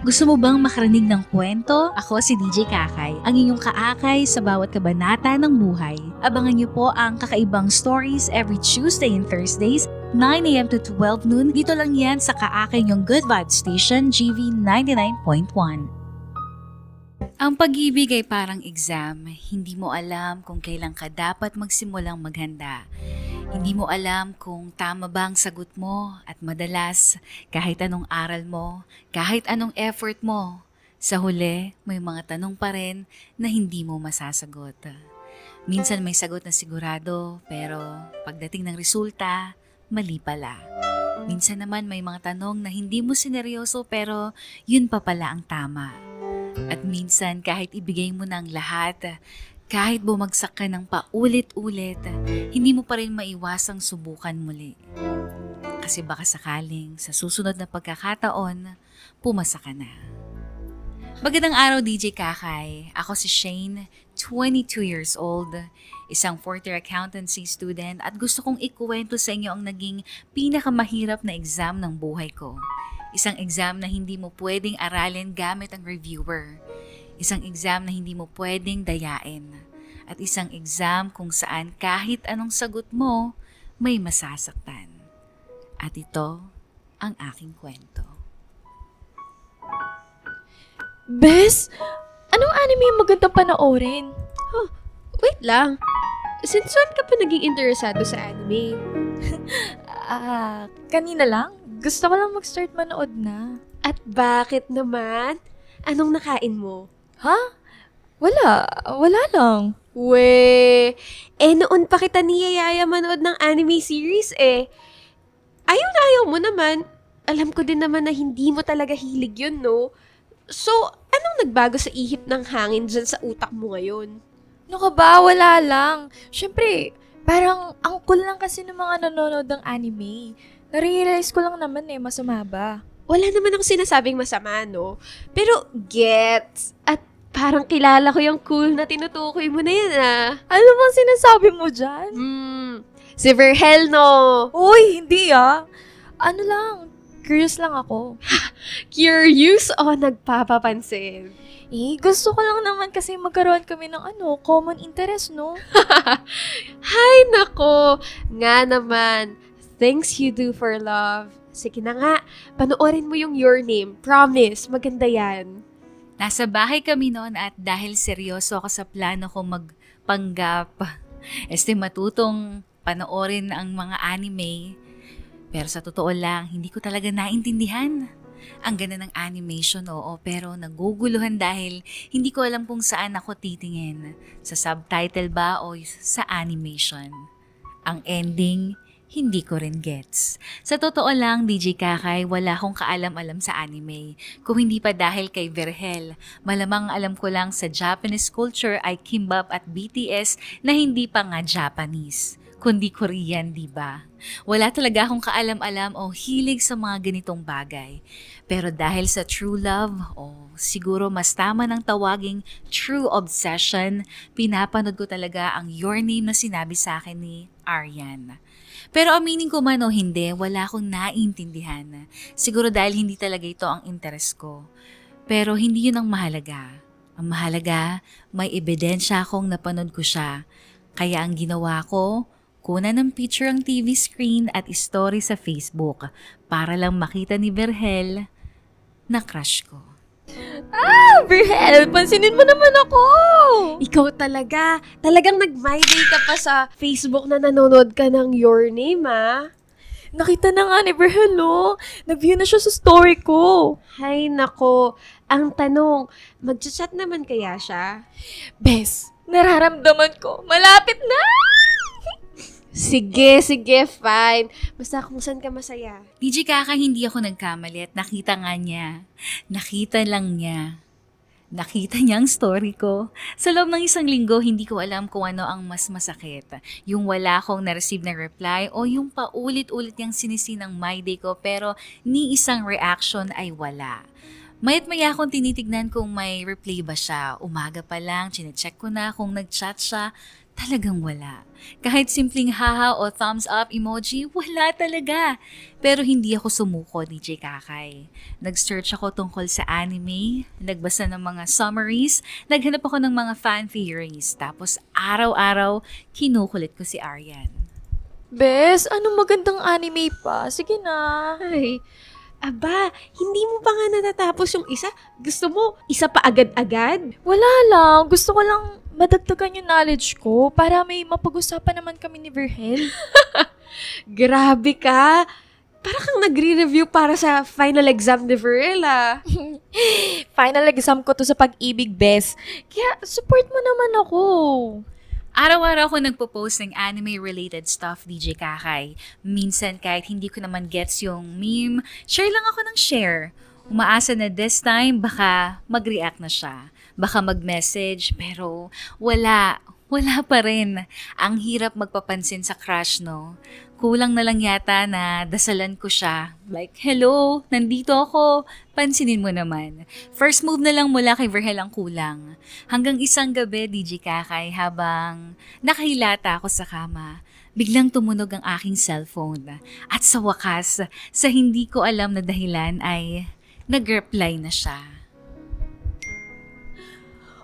Gusto mo bang makarinig ng kwento? Ako si DJ Kakay, ang inyong kaakay sa bawat kabanata ng buhay. Abangan niyo po ang kakaibang stories every Tuesday and Thursdays, 9 a.m. to 12 noon. Dito lang yan sa kaakay niyong Good Vibes Station, GV 99.1. Ang pag-ibig ay parang exam. Hindi mo alam kung kailan ka dapat magsimulang maghanda. Hindi mo alam kung tama ba ang sagot mo at madalas, kahit anong aral mo, kahit anong effort mo, sa huli may mga tanong pa rin na hindi mo masasagot. Minsan may sagot na sigurado pero pagdating ng resulta, mali pala. Minsan naman may mga tanong na hindi mo sineryoso pero yun pa pala ang tama. At minsan kahit ibigay mo na ang lahat, kahit bumagsak ka ng paulit-ulit, hindi mo pa rin maiwasang subukan muli. Kasi baka sakaling sa susunod na pagkakataon, pumasa ka na. Magandang araw DJ Kakay. Ako si Shane, 22 years old, isang fourth-year accountancy student at gusto kong ikuwento sa inyo ang naging pinakamahirap na exam ng buhay ko. Isang exam na hindi mo pwedeng aralin gamit ang reviewer. Isang exam na hindi mo pwedeng dayain. At isang exam kung saan kahit anong sagot mo, may masasaktan. At ito ang aking kwento. Bes, anong anime yung magandang panoorin? Wait lang. Since when ka pa naging interesado sa anime? Kanina lang. Gusto ko lang mag-start manood na. At bakit naman? Anong nakain mo? Ha? Wala lang. Noon pa kita niyayaya manood ng anime series eh. Ayaw na ayaw mo naman. Alam ko din naman na hindi mo talaga hilig yun, no? So, anong nagbago sa ihip ng hangin dyan sa utak mo ngayon? Ano ka ba? Wala lang. Siyempre, parang ang cool lang kasi ng mga nanonood ng anime. Narealize ko lang naman masama ba? Wala naman akong sinasabing masama, no? Pero gets. At parang kilala ko yung cool na tinutukoy mo na yan, ah. Ano bang sinasabi mo dyan? Si Verhel, no? Uy, hindi Ano lang, curious lang ako. Curious o nagpapapansin? Gusto ko lang naman kasi magkaroon kami ng common interest, no? Hay nako, nga naman. Things you do for love. Sige na nga, panoorin mo yung Your Name. Promise, maganda yan. Nasa bahay kami noon at dahil seryoso ako sa plano ko magpanggap, matutong panoorin ang mga anime. Pero sa totoo lang, hindi ko talaga naintindihan. Ang ganda ng animation, oo, pero naguguluhan dahil hindi ko alam kung saan ako titingin. Sa subtitle ba o sa animation. Ang ending, hindi ko rin gets. Sa totoo lang, DJ Kakay, wala akong kaalam-alam sa anime. Kung hindi pa dahil kay Verhel, malamang alam ko lang sa Japanese culture ay Kimbap at BTS na hindi pa nga Japanese, kundi Korean, diba? Wala talaga akong kaalam-alam o hilig sa mga ganitong bagay. Pero dahil sa true love, o siguro mas tama ng tawaging true obsession, pinapanood ko talaga ang Your Name na sinabi sa akin ni Aryan. Pero aminin ko man o hindi, wala akong naiintindihan. Siguro dahil hindi talaga ito ang interest ko. Pero hindi yun ang mahalaga. Ang mahalaga, may ebidensya akong napanood ko siya. Kaya ang ginawa ko, kunan ng picture ang TV screen at story sa Facebook para lang makita ni Verhel na crush ko. Verhel, pansinin mo naman ako! Ikaw talagang nag-my day ka pa sa Facebook na nanonood ka ng Your Name, ah. Nakita na nga ni Verhel, Nag-view na siya sa story ko. Hay nako, ang tanong, mag-chat naman kaya siya? Bes, nararamdaman ko, malapit na! Sige, fine. Basta kung saan ka masaya. DJ Kaka, hindi ako nagkamali at nakita nga niya. Nakita lang niya. Nakita niya ang story ko. Sa loob ng isang linggo, hindi ko alam kung ano ang mas masakit. Yung wala akong na-receive na reply o yung paulit-ulit niyang sinisinang my day ko pero ni isang reaction ay wala. Mayat-maya akong tinitignan kung may replay ba siya. Umaga pa lang, chinecheck ko na kung nag-chat siya. Talagang wala. Kahit simpleng haha o thumbs up emoji, wala talaga. Pero hindi ako sumuko, DJ Kakay. Nag-search ako tungkol sa anime, nagbasa ng mga summaries, naghanap ako ng mga fan theories, tapos araw-araw kinukulit ko si Aryan. Bes, anong magandang anime pa? Sige na. Ay, aba, hindi mo pa nga natatapos yung isa? Gusto mo isa pa agad-agad? Wala lang. Gusto ko lang madagdagan yung knowledge ko para may mapag-usapan naman kami ni Virgel. Grabe ka! Para kang nagre-review para sa final exam ni Verla. Final exam ko to sa pag-ibig, Bes. Kaya support mo naman ako. Araw-araw ako nagpo-post ng anime-related stuff, DJ Kakay. Minsan kahit hindi ko naman gets yung meme, share lang ako ng share. Umaasa na this time baka mag-react na siya. Baka mag-message, pero wala pa rin. Ang hirap magpapansin sa crush, no? Kulang na lang yata na dasalan ko siya. Like, hello, nandito ako. Pansinin mo naman. First move na lang mula kay Virgel ang kulang. Hanggang isang gabi, DJ Kakay, habang nakahilata ako sa kama, biglang tumunog ang aking cellphone. At sa wakas, sa hindi ko alam na dahilan ay nag-reply na siya.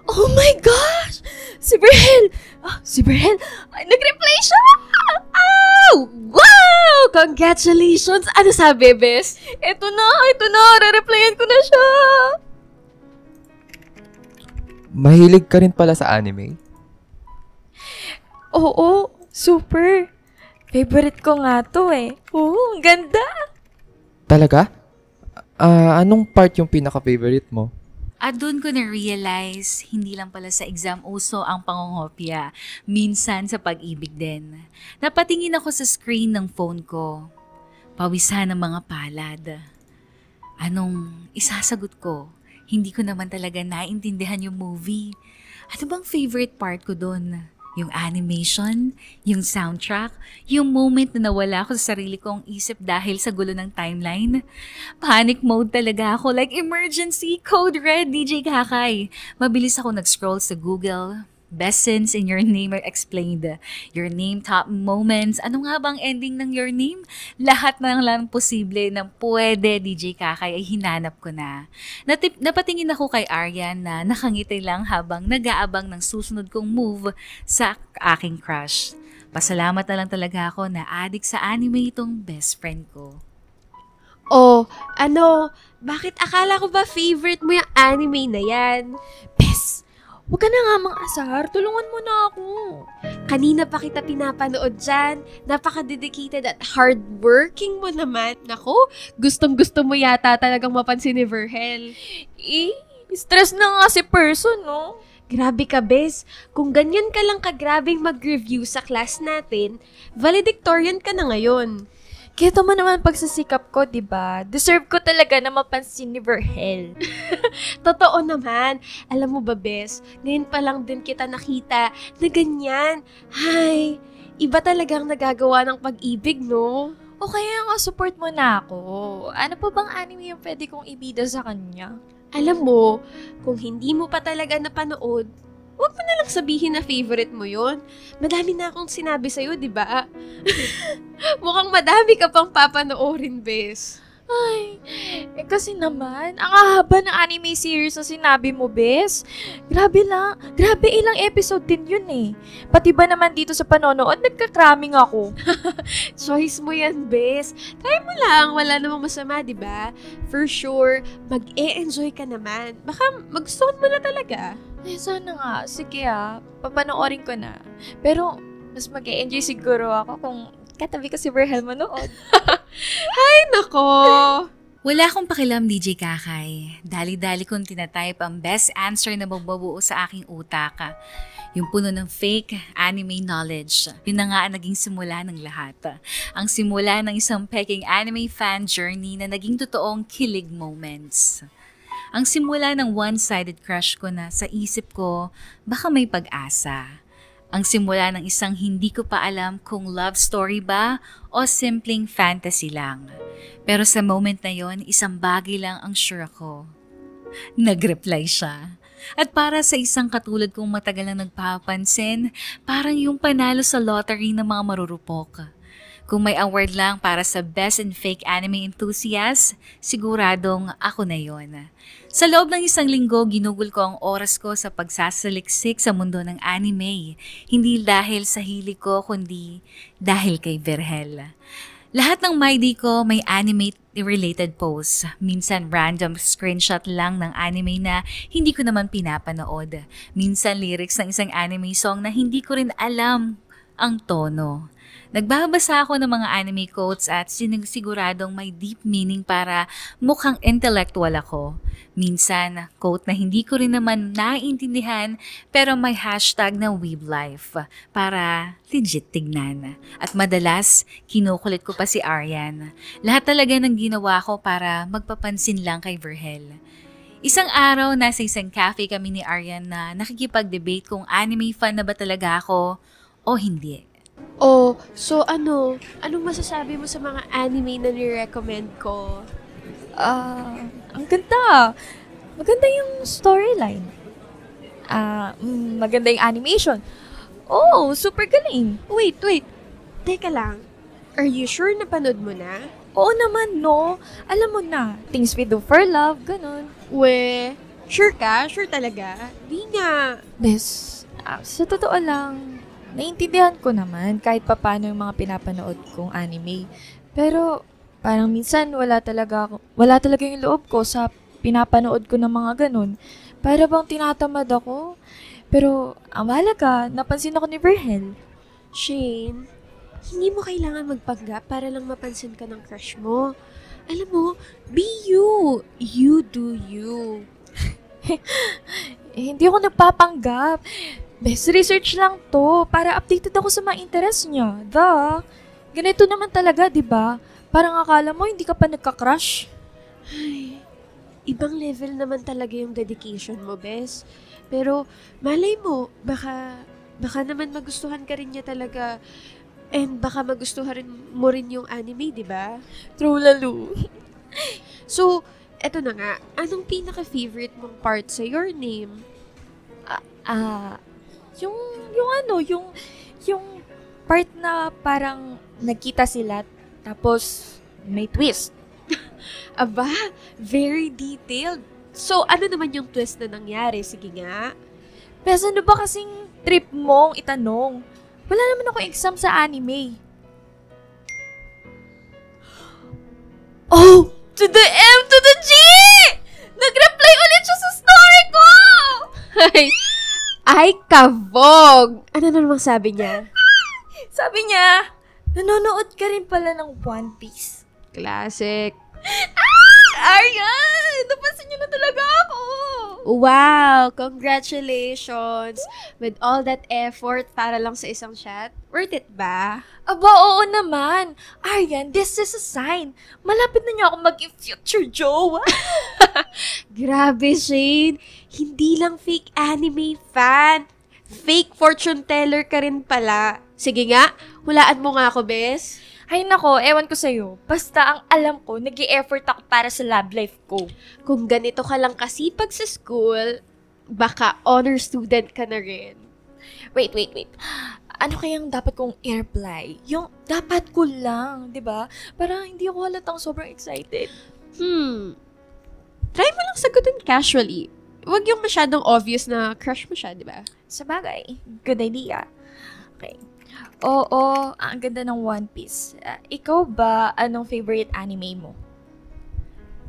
Oh my gosh! Si Virgel! Si Virgel! Ay, nag-reply siya! Oh! Wow! Congratulations! Ano sabi, Bes? Ito na! Re-replyan ko na siya! Mahilig ka rin pala sa anime? Oo, super. Favorite ko nga to eh. Oo, ang ganda. Talaga? Anong part yung pinaka-favorite mo? At doon ko na-realize, hindi lang pala sa exam uso ang pangongopya. Minsan sa pag-ibig din. Napatingin ako sa screen ng phone ko. Pawisan ng mga palad. Anong isasagot ko? Hindi ko naman talaga naintindihan yung movie. Ano bang favorite part ko doon? Yung animation, yung soundtrack, yung moment na nawala ako sa sarili kong isip dahil sa gulo ng timeline. Panic mode talaga ako, like emergency, code red, DJ Kakay. Mabilis ako nag-scroll sa Google. Best scenes in Your Name are explained. Your Name, top moments. Ano nga bang ending ng Your Name? Lahat na lang posible ng pwede, DJ Kakay, ay hinanap ko na. Napatingin ako kay Aryan na nakangiti lang habang nag-aabang ng susunod kong move sa aking crush. Pasalamat na lang talaga ako na addict sa anime itong best friend ko. Oh, bakit akala ko ba favorite mo yung anime na yan? Bes, huwag ka na nga mang-asar. Tulungan mo na ako. Kanina pa kita pinapanood dyan. Napaka-dedicated at hardworking mo naman. Naku, gustong-gusto mo yata talagang mapansin ni Virgel. Stress na nga si person, no? Grabe ka, Bes. Kung ganyan ka lang kagrabing mag-review sa class natin, valedictorian ka na ngayon. Kita mo naman pagsasikap ko, diba? Deserve ko talaga na mapansin ni Virgel. Totoo naman. Alam mo ba, Bes, ngayon pa lang din kita nakita na ganyan. Hay, iba talagang nagagawa ng pag-ibig, no? O kaya nga support mo na ako. Ano pa bang anime yung pwede kong ibida sa kanya? Alam mo, kung hindi mo pa talaga napanood, huwag mo na lang sabihin na favorite mo yun. Madami na akong sinabi sa'yo, di ba? Mukhang madami ka pang papanoorin, Bes. Ay, kasi naman, ang haba ng anime series na sinabi mo, Bes. Grabe lang. Grabe, ilang episode din yun eh. Pati ba naman dito sa panonood, nagka-cramming ako. Choice mo yan, Bes. Try mo lang. Wala namang masama, di ba? For sure, mag-e-enjoy ka naman. Baka magustuhan mo na talaga. Eh, sana nga. Sige papanoorin ko na. Pero, mas mag-e-enjoy siguro ako kung katabi ko si Virgel manood. Ay, nako! Wala akong pakialam, DJ Kakay. Dali-dali kong tinatype ang best answer na mabubuo sa aking utak. Yung puno ng fake anime knowledge. Yun na nga ang naging simula ng lahat. Ang simula ng isang peking anime fan journey na naging totoong kilig moments. Ang simula ng one-sided crush ko na sa isip ko, baka may pag-asa. Ang simula ng isang hindi ko pa alam kung love story ba o simpleng fantasy lang. Pero sa moment na yon, isang bagay lang ang sure ako. Nag-reply siya. At para sa isang katulad kong matagal na nagpapansin, parang yung panalo sa lottery ng mga marurupok. Kung may award lang para sa Best and Fake Anime Enthusiast, siguradong ako na yon. Sa loob ng isang linggo, ginugol ko ang oras ko sa pagsasaliksik sa mundo ng anime. Hindi dahil sa hilig ko, kundi dahil kay Virgel. Lahat ng MyD ko may anime-related posts. Minsan random screenshot lang ng anime na hindi ko naman pinapanood. Minsan lyrics ng isang anime song na hindi ko rin alam ang tono. Nagbabasa ako ng mga anime quotes at sinisiguradong may deep meaning para mukhang intellectual ako. Minsan, quote na hindi ko rin naman naiintindihan pero may hashtag na weeblife para legit tignan. At madalas, kinukulit ko pa si Aryan. Lahat talaga ng ginawa ko para magpapansin lang kay Virgel. Isang araw, nasa isang cafe kami ni Aryan na nakikipag-debate kung anime fan na ba talaga ako o hindi. Oh, so anong masasabi mo sa mga anime na ni-recommend ko? Ang ganda. Maganda yung storyline. Maganda yung animation. Oh, super galing. Wait. Teka lang. Are you sure napanood mo na? Oo naman, no. Alam mo na, things we do for love, ganun. Sure ka? Sure talaga? Di nga. Bes, sa totoo lang, naiintindihan ko naman kahit papano yung mga pinapanood kong anime. Pero parang minsan wala talaga yung loob ko sa pinapanood ko ng mga ganun. Para bang tinatamad ako. Pero ang mahalaga, napansin ako ni Virgel. Shane, hindi mo kailangan magpanggap para lang mapansin ka ng crush mo. Alam mo, be you. You do you. Hindi ako nagpapanggap. Best research lang to para updated ako sa mga interest niya. Ganito naman talaga, di ba? Parang akala mo hindi ka pa nagka-crush. Ay, ibang level naman talaga yung dedication mo, Bes. Pero malay mo, baka naman magustuhan ka rin niya talaga. And baka magustuhan mo rin yung anime, di ba? True, Lalu. So, eto na nga. Anong pinaka-favorite mong part sa Your Name? Yung part na parang nagkita sila tapos may twist. Aba, very detailed. So, ano naman yung twist na nangyari? Sige nga. Pero ano ba kasing trip mong itanong? Wala naman ako exam sa anime. Oh! To the M to the G! Nag-reply ulit siya sa story ko! Ay, kabog! Ano na namang sabi niya? Sabi niya, nanonood ka rin pala ng One Piece. Classic. Aryan! Napansin niyo na talaga ako! Wow! Congratulations! With all that effort para lang sa isang chat, worth it ba? Aba, oo naman. Aryan, this is a sign. Malapit na niya ako mag-future jowa. Grabe, Shane. Hindi lang fake anime fan. Fake fortune teller ka rin pala. Sige nga, hulaan mo nga ako, Bes. Ay nako, ewan ko sa'yo. Basta ang alam ko, nag-i-effort ako para sa love life ko. Kung ganito ka lang kasipag sa school, baka honor student ka na rin. Wait. Ano kayang dapat kong i-reply? Yung dapat ko lang, di ba? Para hindi ako halatang sobrang excited. Try mo lang sagutin casually. Huwag yung masyadong obvious na crush mo siya, di ba? Sabagay, good idea. Okay. Oo, ang ganda ng One Piece. Ikaw ba, anong favorite anime mo?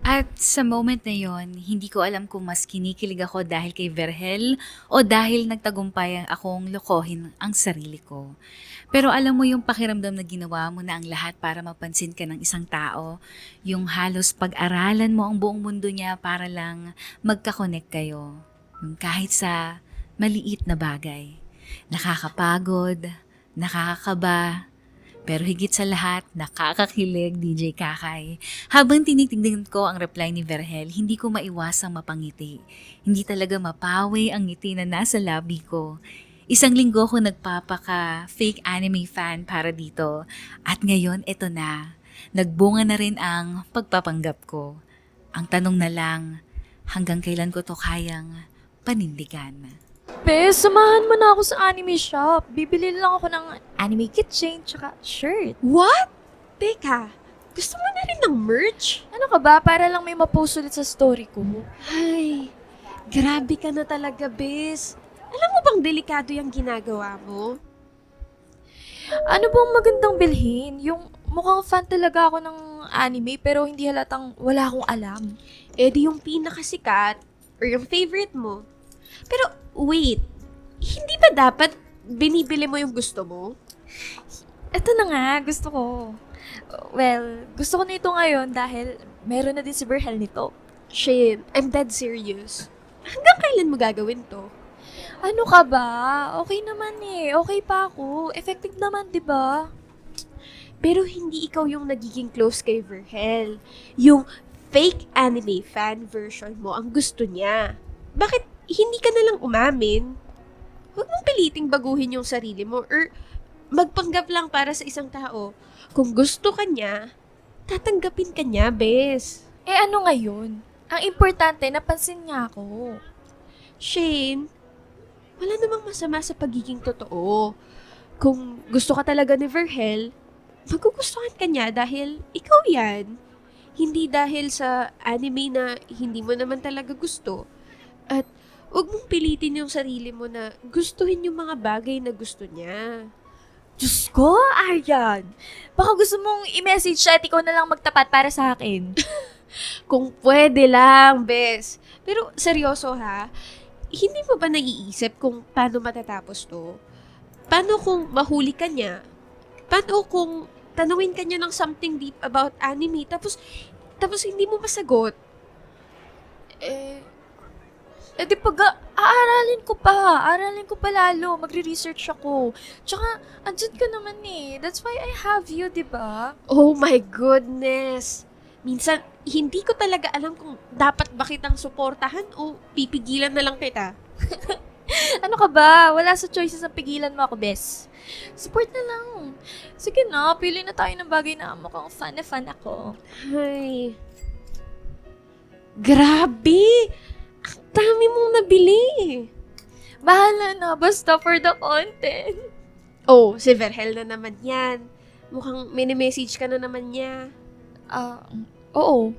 At sa moment na yon, hindi ko alam kung mas kinikilig ako dahil kay Virgel o dahil nagtagumpay akong lokohin ang sarili ko. Pero alam mo yung pakiramdam na ginawa mo na ang lahat para mapansin ka ng isang tao, yung halos pag-aralan mo ang buong mundo niya para lang magkakonek kayo. Yung kahit sa maliit na bagay. Nakakapagod, nakakakaba, pero higit sa lahat, nakakakilig, DJ Kakay. Habang tinitignan ko ang reply ni Virgel, hindi ko maiwasang mapangiti. Hindi talaga mapawi ang ngiti na nasa labi ko. Isang linggo ko nagpapaka-fake anime fan para dito. At ngayon, eto na. Nagbunga na rin ang pagpapanggap ko. Ang tanong na lang, hanggang kailan ko to kayang panindigan. Bes, samahan mo na ako sa anime shop. Bibili lang ako ng anime keychain tsaka shirt. What? Teka, gusto mo na rin ng merch? Ano ka ba? Para lang may mapost ulit sa story ko. Ay, grabe ka na talaga, bes. Alam mo bang delikado yung ginagawa mo? Ano bang magandang bilhin? Yung mukhang fan talaga ako ng anime pero hindi halatang wala akong alam. Eh di yung pinakasikat or yung favorite mo. Pero wait, hindi ba dapat binibili mo yung gusto mo? Ito na nga, gusto ko. Well, gusto ko na ito ngayon dahil meron na din si Verhel nito. Shane, I'm dead serious. Hanggang kailan mo gagawin to? Ano ka ba? Okay naman eh. Okay pa ako. Effective naman, di ba? Pero hindi ikaw yung nagiging close kay Verhel. Yung fake anime fan version mo ang gusto niya. Bakit hindi ka nalang umamin? Huwag mong piliting baguhin yung sarili mo or magpanggap lang para sa isang tao. Kung gusto ka niya, tatanggapin ka niya, bes. Eh ano ngayon? Ang importante, napansin niya ako. Shane, wala namang masama sa pagiging totoo. Kung gusto ka talaga ni Verhel, magugustuhan ka niya dahil ikaw yan. Hindi dahil sa anime na hindi mo naman talaga gusto. At huwag mong pilitin yung sarili mo na gustuhin yung mga bagay na gusto niya. Diyos ko, Aryan! Baka gusto mong i-message siya at ikaw na lang magtapat para sa akin. Kung pwede lang, bes. Pero seryoso ha, hindi mo ba naiisip kung paano matatapos to? Paano kung mahuli ka niya? Paano kung tanungin ka niya ng something deep about anime tapos hindi mo masagot? Di aaralin ko pa lalo, magre-research ako. Tsaka, andyan ka naman eh. That's why I have you, di ba? Oh my goodness! Minsan, hindi ko talaga alam kung dapat ba kitang suportahan o pipigilan na lang kita. Ano ka ba? Wala sa choices ang pigilan mo ako, bes. Support na lang. Sige na, pili na tayo ng bagay na mukhang fan na fan ako. Ay. Grabe! Ang dami mong nabili. Bahala na, basta for the content. Oh, si Verhel na naman yan. Mukhang mini-message ka na naman niya. Oo.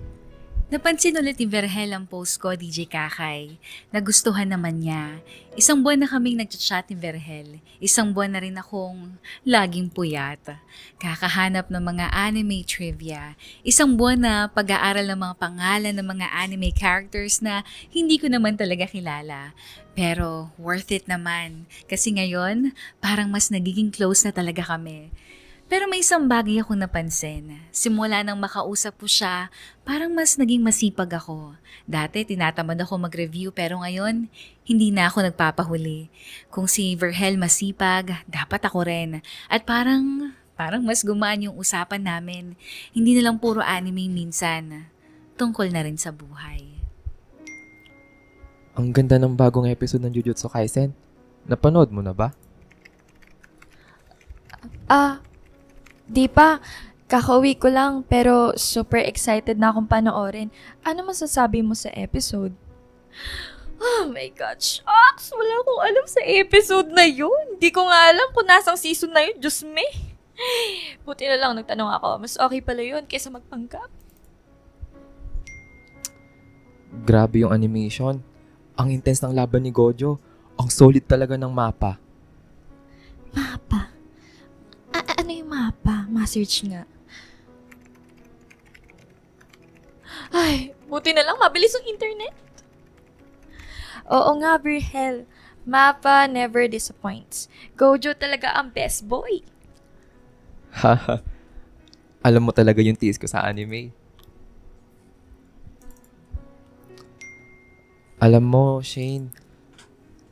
Napansin ulit ni Verhel ang post ko, DJ Kakay. Nagustuhan naman niya. Isang buwan na kaming nagchat-chat ni Verhel. Isang buwan na rin akong laging puyat. Kakahanap ng mga anime trivia. Isang buwan na pag-aaral ng mga pangalan ng mga anime characters na hindi ko naman talaga kilala. Pero worth it naman. Kasi ngayon, parang mas nagiging close na talaga kami. Pero may isang bagay akong napansin. Simula nang makausap ko siya, parang mas naging masipag ako. Dati tinatamad ako mag-review pero ngayon, hindi na ako nagpapahuli. Kung si Verhel masipag, dapat ako rin. At parang mas gumaan yung usapan namin. Hindi na lang puro anime minsan. Tungkol na rin sa buhay. Ang ganda ng bagong episode ng Jujutsu Kaisen. Napanood mo na ba? Di pa. Kakauwi ko lang pero super excited na akong panoorin. Ano masasabi mo sa episode? Oh my God, shucks! Wala akong alam sa episode na yun. Di ko nga alam kung nasang season na yun. Diyos me. Buti na lang nagtanong ako. Mas okay pala yun kaysa magpanggap. Grabe yung animation. Ang intense ng laban ni Gojo. Ang solid talaga ng mapa. Mapa? Ano yung mapa? Ma-search nga. Ay, buti na lang mabilis ang internet. Oo nga, Verhel. Mapa never disappoints. Gojo talaga ang best boy. Haha. Alam mo talaga yung tiis ko sa anime. Alam mo, Shane,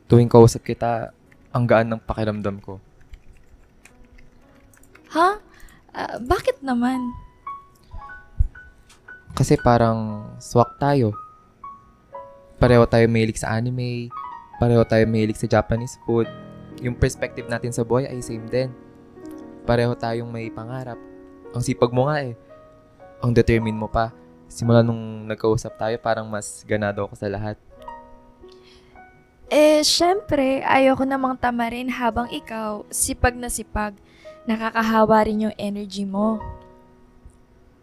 tuwing kausap kita, ang gaan ng pakiramdam ko. Ha? Bakit naman? Kasi parang swak tayo. Pareho tayo mahilig sa anime, pareho tayo mahilig sa Japanese food. Yung perspective natin sa buhay ay same din. Pareho tayong may pangarap. Ang sipag mo nga eh. Ang determined mo pa. Simula nung nagkausap tayo, parang mas ganado ako sa lahat. Syempre, ayoko namang tamarin habang ikaw, sipag na sipag. Nakakahawa rin yung energy mo.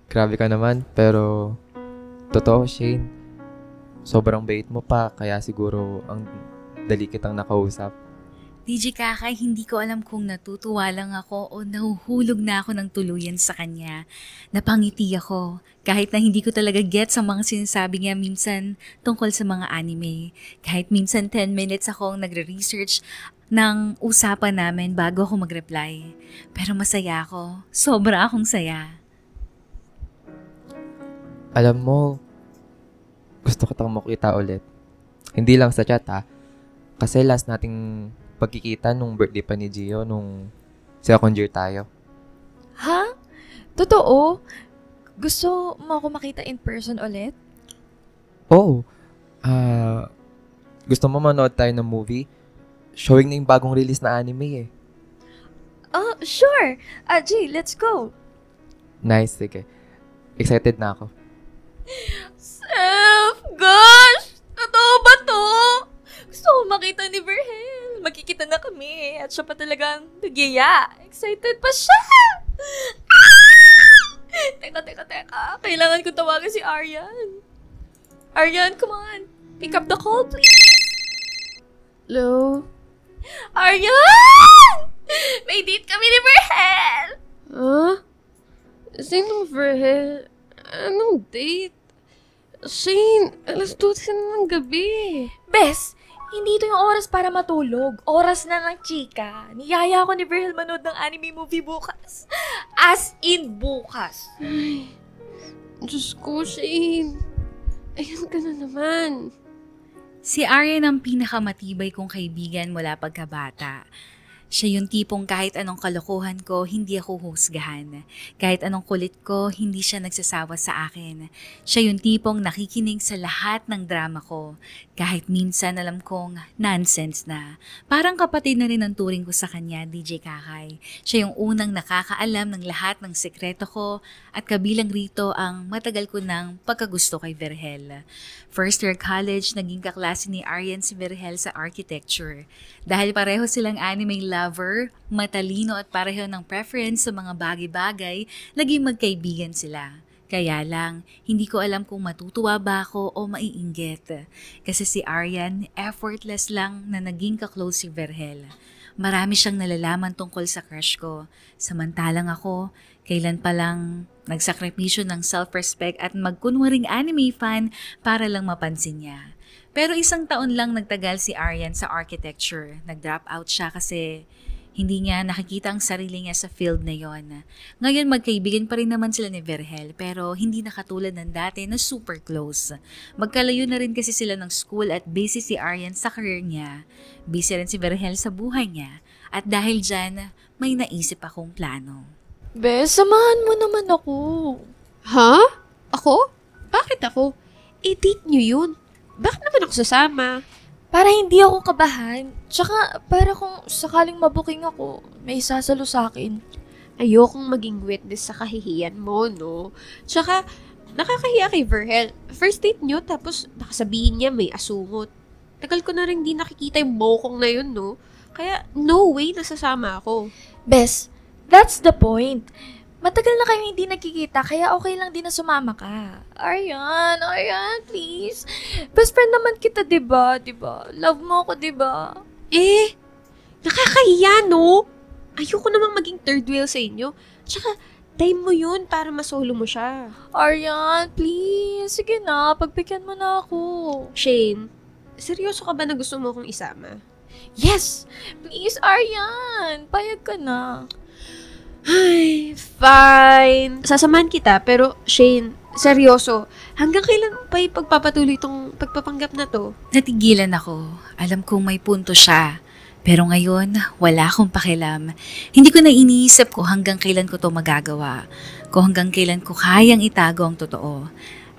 Grabe ka naman, pero totoo, Shane. Sobrang bait mo pa, kaya siguro ang dali kitang nakausap. DJ Kakay, hindi ko alam kung natutuwa lang ako o nahuhulog na ako ng tuluyan sa kanya. Napangiti ako, kahit na hindi ko talaga get sa mga sinasabi niya minsan tungkol sa mga anime. Kahit minsan 10 minutes akong nagre-research ng usapan namin bago ako mag-reply. Pero masaya ako. Sobra akong saya. Alam mo, gusto ko tayong makita ulit. Hindi lang sa chat kasi last nating pagkikita nung birthday pa ni Gio nung second year tayo. Ha? Totoo? Gusto mo ako makita in person ulit? Oo. Gusto mo manood tayo ng movie? Showing na yung bagong release na anime eh. Sure. Jay, let's go. Nice, sige. Excited na ako. Seth, gosh! Totoo ba to? Gusto ko makita ni Verhel. Magkikita na kami. At siya pa talagang nagyaya. Excited pa siya! Teka. Kailangan ko tawagan si Aryan. Aryan, come on. Pick up the call, please. Hello? Aryan! May date kami ni Verhel! Huh? Sinong Verhel? Anong date? Shane, 12:00 na ng gabi. Bes, hindi ito yung oras para matulog. Oras na ng chika. Niyaya ko ni Verhel manood ng anime movie bukas. As in bukas. Ay, Diyos ko, Shane. Ayan ka na naman. Si Aryan ang pinakamatibay kong kaibigan mula pagkabata. Siya yung tipong kahit anong kalokohan ko, hindi ako husgahan. Kahit anong kulit ko, hindi siya nagsasawa sa akin. Siya yung tipong nakikinig sa lahat ng drama ko. Kahit minsan alam kong nonsense na. Parang kapatid na rin ang turing ko sa kanya, DJ Kakay. Siya yung unang nakakaalam ng lahat ng sekreto ko at kabilang rito ang matagal ko ng pagkagusto kay Verhel. First year college, naging kaklase ni Aryan si Verhel sa architecture. Dahil pareho silang anime lover, matalino at pareho ng preference sa mga bagay-bagay, naging magkaibigan sila. Kaya lang, hindi ko alam kung matutuwa ba ako o maiinggit. Kasi si Aryan, effortless lang na naging kaklose si Verhel. Marami siyang nalalaman tungkol sa crush ko. Samantalang ako, kailan pa lang nagsakripisyo ng self-respect at magkunwaring anime fan para lang mapansin niya. Pero 1 taon lang nagtagal si Aryan sa architecture. Nag-drop out siya kasi hindi niya nakikita ang sarili niya sa field na yon. Ngayon magkaibigan pa rin naman sila ni Verhel pero hindi na katulad ng dati na super close. Magkalayo na rin kasi sila ng school at busy si Aryan sa career niya. Busy rin si Verhel sa buhay niya. At dahil dyan, may naisip akong plano. Bes, samahan mo naman ako. Ha? Ako? Bakit ako? Date niyo yun. Bakit naman ako sasama? Para hindi ako kabahan. Tsaka, para kung sakaling mabuking ako, may sasalo sa akin. Ayokong maging witness sa kahihiyan mo, no? Tsaka, nakakahiya kay Verhel. First date nyo, tapos nakasabihin niya may asungot. Tagal ko na rin di nakikita yung bokong na yun, no? Kaya, no way nasasama ako. Bes, that's the point. Matagal na kayo hindi nagkikita, kaya okay lang din na sumama ka. Aryan, please. Best friend naman kita, diba? Love mo ako, diba? Nakakahiya, no? Ayoko namang maging third wheel sa inyo. Tsaka, time mo yun para masolo mo siya. Aryan, please. Sige na, pagbigyan mo na ako. Shane, seryoso ka ba na gusto mo akong isama? Yes! Please, Aryan. Payag ka na. Ay, fine. Sasamahan kita, pero Shane, seryoso, hanggang kailan pa ipagpapatuloy itong pagpapanggap na to? Natigilan ako. Alam kong may punto siya. Pero ngayon, wala akong pakialam. Hindi ko na iniisip ko hanggang kailan ko to magagawa. Kung hanggang kailan ko kayang itago ang totoo.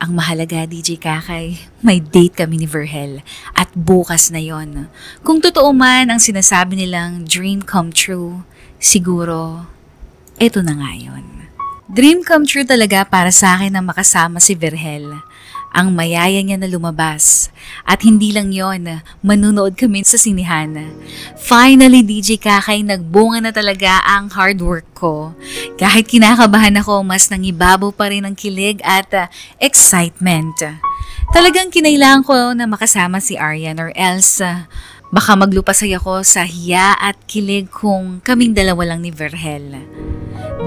Ang mahalaga, DJ Kakay, may date kami ni Verhel. At bukas na yon. Kung totoo man ang sinasabi nilang dream come true, siguro, eto na nga yun. Dream come true talaga para sa akin na makasama si Verhel. ang mayaya niya na lumabas. At hindi lang yon, manunood kami sa sinihan. Finally, DJ Kakay, nagbunga na talaga ang hard work ko. Kahit kinakabahan ako, mas nangibabaw pa rin ang kilig at excitement. Talagang kinailangan ko na makasama si Aryan or else baka maglupasay ako sa hiya at kilig kung kaming dalawa lang ni Verhel.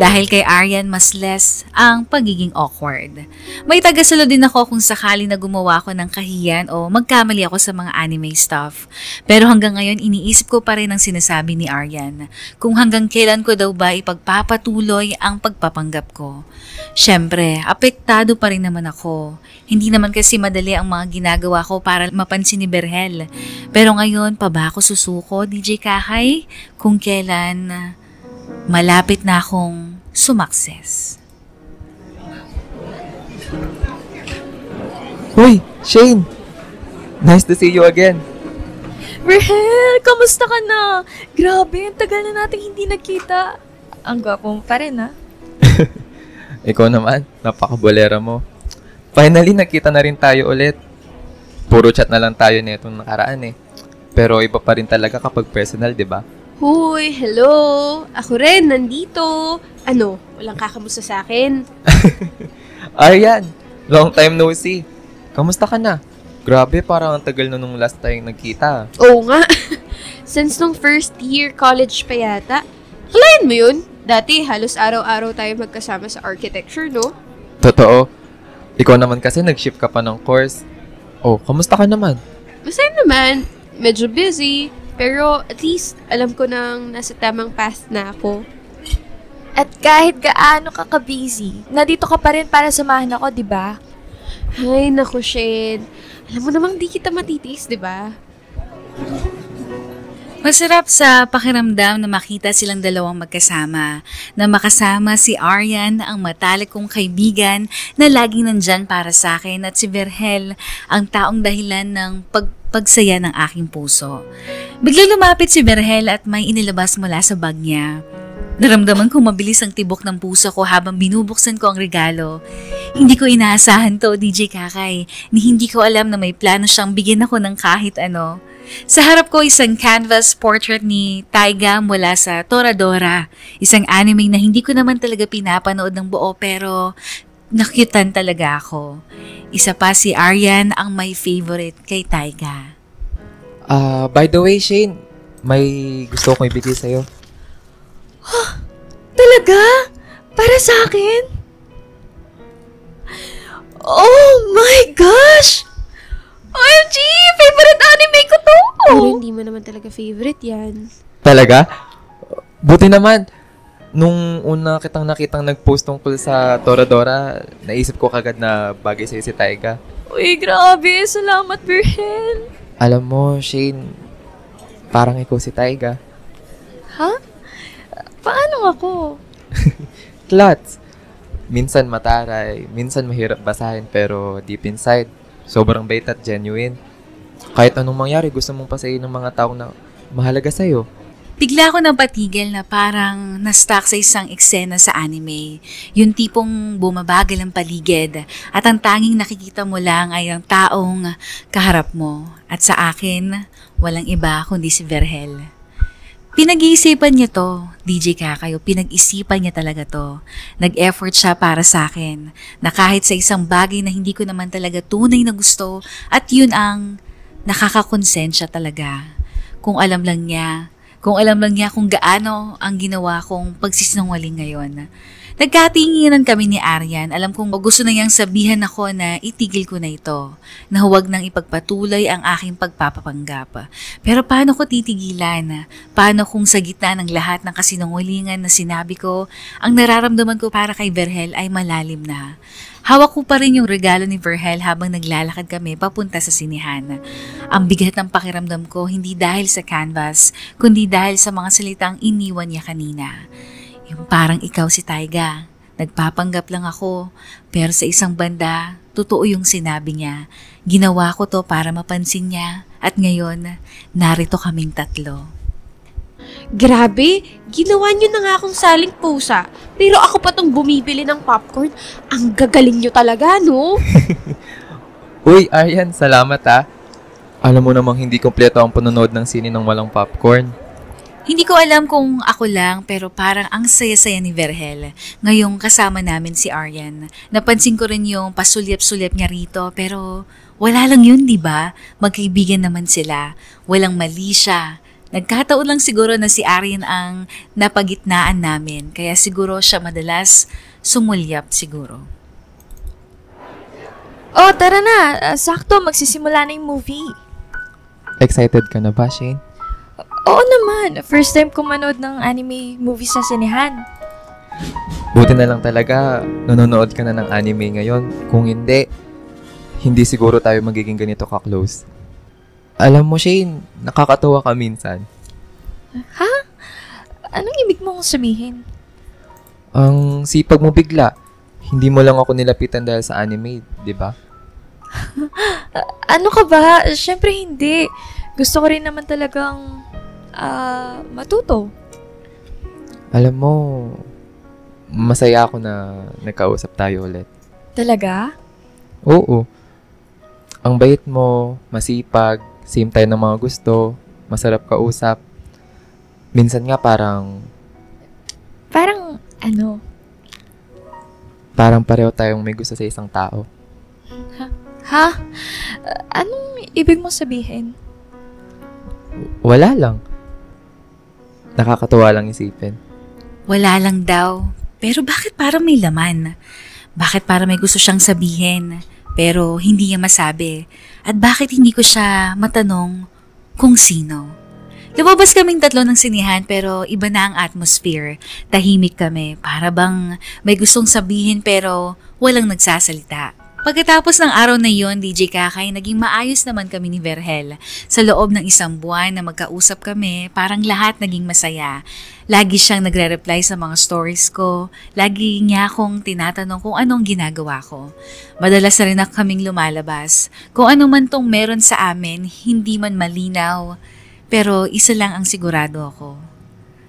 Dahil kay Aryan, mas less ang pagiging awkward. May tagasalo din ako kung sakali na gumawa ako ng kahiyan o magkamali ako sa mga anime stuff. Pero hanggang ngayon, iniisip ko pa rin ang sinasabi ni Aryan kung hanggang kailan ko daw ba ipagpapatuloy ang pagpapanggap ko. Siyempre, apektado pa rin naman ako. Hindi naman kasi madali ang mga ginagawa ko para mapansin ni Verhel. Pero ngayon, pa ba ako susuko, DJ Kakay, kung kailan malapit na akong sumakses? Hoy, Shane! Nice to see you again. Verhel, kamusta ka na? Grabe, ang tagal na natin hindi nakita. Ang gwapo mo pa rin, ha? Ikaw naman, napakabolera mo. Finally, nakita na rin tayo ulit. Puro chat na lang tayo netong nakaraan eh. Pero iba pa rin talaga kapag personal, di ba? Huy, hello! Ako rin, nandito. Ano, walang kakamusta sa akin? Aryan, long time no see. Kamusta ka na? Grabe, parang ang tagal na nung last time nagkita. Oo nga. Since nung first year college pa yata. Kalayan mo yun? Dati, halos araw-araw tayo magkasama sa architecture, no? Totoo. Ikaw naman kasi nag-shift ka pa ng course. Oh, kamusta ka naman? Masaya naman. Medyo busy. Pero at least, alam ko nang nasa tamang path na ako. At kahit gaano ka ka-busy, nandito ka pa rin para samahan ako, di ba? Ay, naku, Shen. Alam mo namang di kita matitiis, di ba? Masarap sa pakiramdam na makita silang dalawang magkasama, na makasama si Aryan, ang matalik kong kaibigan na laging nandyan para sa akin, at si Verhel, ang taong dahilan ng pagsaya ng aking puso. Bigla lumapit si Verhel at may inilabas mula sa bag niya. Naramdaman ko mabilis ang tibok ng puso ko habang binubuksan ko ang regalo. Hindi ko inaasahan to, DJ Kakay, ni hindi ko alam na may plano siyang bigyan ako ng kahit ano. Sa harap ko, isang canvas portrait ni Taiga mula sa Toradora. Isang anime na hindi ko naman talaga pinapanood ng buo pero nakyutan talaga ako. Isa pa si Aryan ang my favorite kay Taiga. By the way, Shane, may gusto kong ibigay sa'yo. Talaga? Para sa akin? Oh my gosh! OMG! Favorite anime ko to! Pero hindi mo naman talaga favorite yan. Talaga? Buti naman. Nung una kitang nakitang nag-post tungkol sa Toradora, naisip ko kagad na bagay sa'yo si Taiga. Uy, grabe! Salamat, Verhel! Alam mo, Shane, parang ikaw si Taiga. Ha? Paano ako? Lots. Minsan mataray, minsan mahirap basahin, pero deep inside, sobrang bait at genuine. Kahit anong mangyari, gusto mong pasayin ng mga taong na mahalaga sa'yo. Bigla ko nang patigil na parang na-stuck sa isang eksena sa anime. Yung tipong bumabagal ang paligid at ang tanging nakikita mo lang ay ang taong kaharap mo. At sa akin, walang iba kundi si Verhel. Pinag-iisipan niya to, DJ Kakayo, pinag-isipan niya talaga to. Nag-effort siya para sa akin, na kahit sa isang bagay na hindi ko naman talaga tunay na gusto, at yun ang nakakakonsensya talaga. Kung alam lang niya kung gaano ang ginawa kong pagsisinungaling ngayon. Nagkatinginan kami ni Aryan. Alam kong gusto na niyang sabihan ako na itigil ko na ito, na huwag nang ipagpatuloy ang aking pagpapapanggap. Pero paano ko titigilan? Paano kung sa gitna ng lahat ng kasinungalingan na sinabi ko, ang nararamdaman ko para kay Verhel ay malalim na. Hawak ko pa rin yung regalo ni Verhel habang naglalakad kami papunta sa sinihan. Ang bigat ng pakiramdam ko hindi dahil sa canvas, kundi dahil sa mga salitang iniwan niya kanina. Yung parang ikaw si Taiga, nagpapanggap lang ako, pero sa isang banda, totoo yung sinabi niya. Ginawa ko to para mapansin niya, at ngayon, narito kaming tatlo. Grabe, ginawa nyo na nga akong saling pusa. Pero ako pa tong bumibili ng popcorn. Ang gagaling nyo talaga, no? Uy, Aryan, salamat ha. Alam mo namang hindi kompleto ang panonood ng sine ng walang popcorn. Hindi ko alam kung ako lang pero parang ang saya-saya ni Verhel. Ngayong kasama namin si Aryan. Napansin ko rin yung pasulyap-sulyap niya rito pero wala lang yun, di ba? Magkaibigan naman sila. Walang mali siya. Nagkataon lang siguro na si Aryan ang napagitnaan namin kaya siguro siya madalas sumulyap siguro. Oh, tara na. Sakto, magsisimula na yung movie. Excited ka na ba, Shane? Oo naman. First time ko manood ng anime movie sa sinehan. Buti na lang talaga, nanonood ka na ng anime ngayon. Kung hindi siguro tayo magiging ganito ka-close. Alam mo, Shane, nakakatawa ka minsan. Ha? Anong ibig mong sabihin? Ang sipag mo bigla. Hindi mo lang ako nilapitan dahil sa anime, di ba? Ano ka ba? Siyempre hindi. Gusto ko rin naman talagang matuto. Alam mo, masaya ako na nagkausap tayo ulit. Talaga? Oo. Ang bait mo, masipag, same tayo ng mga gusto, masarap kausap. Minsan nga parang pareho tayong may gusto sa isang tao. Ha? Anong ibig mong sabihin? Wala lang. Nakakatuwa lang isipin. Wala lang daw. Pero bakit parang may laman? Bakit parang may gusto siyang sabihin pero hindi niya masabi? At bakit hindi ko siya matanong kung sino? Lumabas kaming tatlo ng sinihan pero iba na ang atmosphere. Tahimik kami, para bang may gustong sabihin pero walang nagsasalita. Pagkatapos ng araw na yon, DJ Kakay, naging maayos naman kami ni Verhel. Sa loob ng isang buwan na magkausap kami, parang lahat naging masaya. Lagi siyang nagre-reply sa mga stories ko. Lagi niya akong tinatanong kung anong ginagawa ko. Madalas na rin kaming lumalabas. Kung ano man tong meron sa amin, hindi man malinaw. Pero isa lang ang sigurado ako.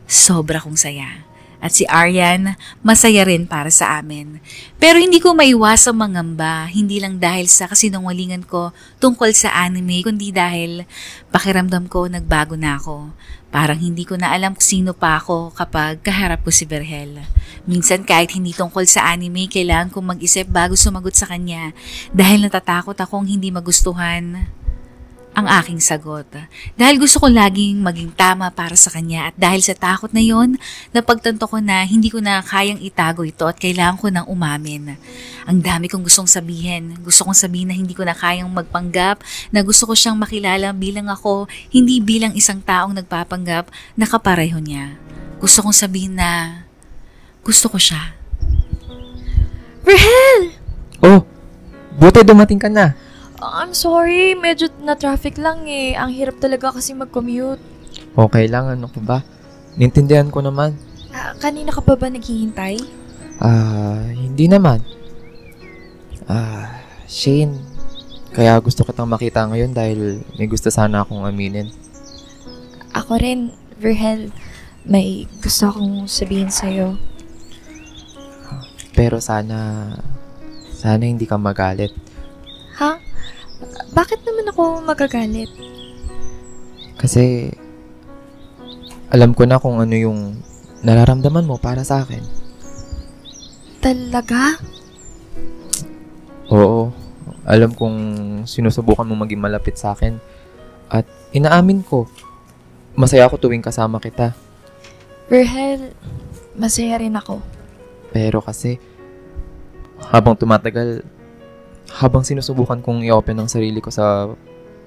Sobra kong saya. At si Aryan, masaya rin para sa amin. Pero hindi ko maiwasang mangamba, hindi lang dahil sa kasinungalingan ko tungkol sa anime, kundi dahil pakiramdam ko nagbago na ako. Parang hindi ko na alam kung sino pa ako kapag kaharap ko si Verhel. Minsan kahit hindi tungkol sa anime, kailangan kong mag-isip bago sumagot sa kanya dahil natatakot akong hindi magustuhan ang aking sagot. Dahil gusto ko laging maging tama para sa kanya at dahil sa takot na yon, napagtanto ko na hindi ko na kayang itago ito at kailangan ko nang umamin. Ang dami kong gustong sabihin. Gusto kong sabihin na hindi ko na kayang magpanggap, na gusto ko siyang makilala bilang ako, hindi bilang isang taong nagpapanggap na kapareho niya. Gusto kong sabihin na gusto ko siya. Verhel! Oh, buti dumating ka na. I'm sorry, medyo na-traffic lang eh. Ang hirap talaga kasi mag-commute. Okay lang, ano ka ba? Nintindihan ko naman. Kanina ka pa ba naghihintay? Hindi naman. Shane, kaya gusto kitang makita ngayon dahil may gusto sana akong aminin. Ako rin, Verhel. May gusto akong sabihin sa'yo. Pero sana hindi ka magalit. Ha? Bakit naman ako magagalit? Kasi alam ko na kung ano yung nararamdaman mo para sa akin. Talaga? Oo. Alam kong sinusubukan mo maging malapit sa akin. At inaamin ko, masaya ako tuwing kasama kita. Verhel, masaya rin ako. Pero kasi, habang tumatagal, habang sinusubukan kong i-open ang sarili ko sa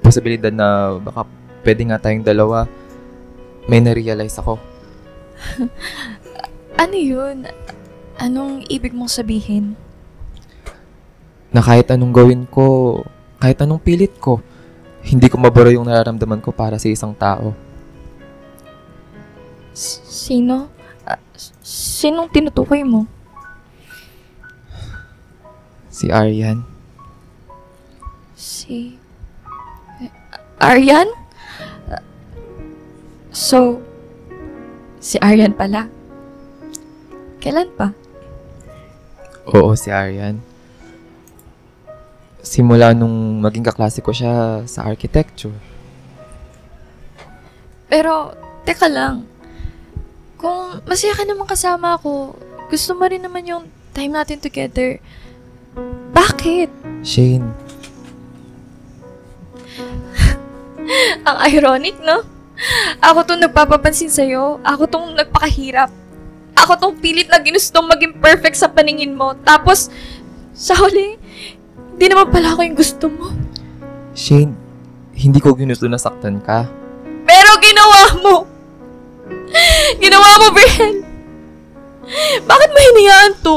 posibilidad na baka pwede nga tayong dalawa, may na-realize ako. Ano yun? Anong ibig mong sabihin? Na kahit anong gawin ko, kahit anong pilit ko, hindi ko mabura yung nararamdaman ko para sa isang tao. Sino? Sinong tinutukoy mo? Si Aryan. Si Aryan? So, si Aryan pala. Kailan pa? Oo, si Aryan. Simula nung maging kaklase ko siya sa architecture. Pero, teka lang. Kung masaya ka naman kasama ako, gusto mo rin naman yung time natin together. Bakit? Shane, Ang ironic, no? Ako tong nagpapapansin sa'yo. Ako tong nagpakahirap. Ako tong pilit na ginustong maging perfect sa paningin mo. Tapos, sa huli, hindi naman pala ako yung gusto mo. Shane, hindi ko ginusto na saktan ka. Pero ginawa mo! Ginawa mo, Brian! Bakit mo hinayaan to?